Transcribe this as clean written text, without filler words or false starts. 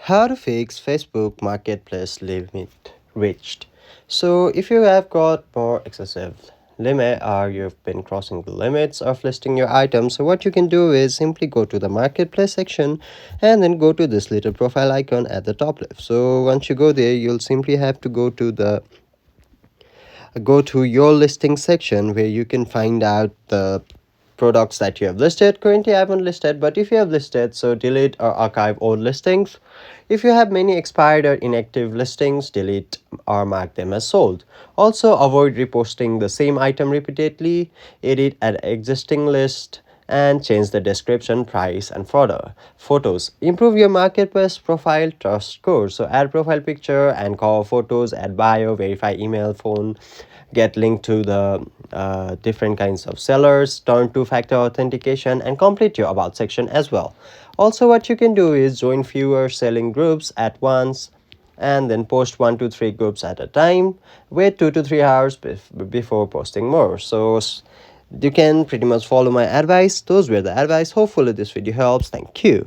How to fix Facebook Marketplace limit reached. So if you have got more excessive limit or you've been crossing the limits of listing your items, so what you can do is simply go to the marketplace section and then go to this little profile icon at the top left. So once you go there, you'll simply have to go to your listing section where you can find out the products that you have listed. Currently I haven't listed, but if you have listed, so delete or archive old listings. If you have many expired or inactive listings, delete or mark them as sold. Also avoid reposting the same item repeatedly, edit an existing list, and change the description, price, and photos. Improve your marketplace profile trust score. So add profile picture and cover photos, add bio, verify email, phone, get linked to the different kinds of sellers, turn two-factor authentication, and complete your about section as well. Also, what you can do is join fewer selling groups at once and then post 1 to 3 groups at a time. Wait 2 to 3 hours before posting more. So you can pretty much follow my advice. Those were the advice. Hopefully this video helps. Thank you.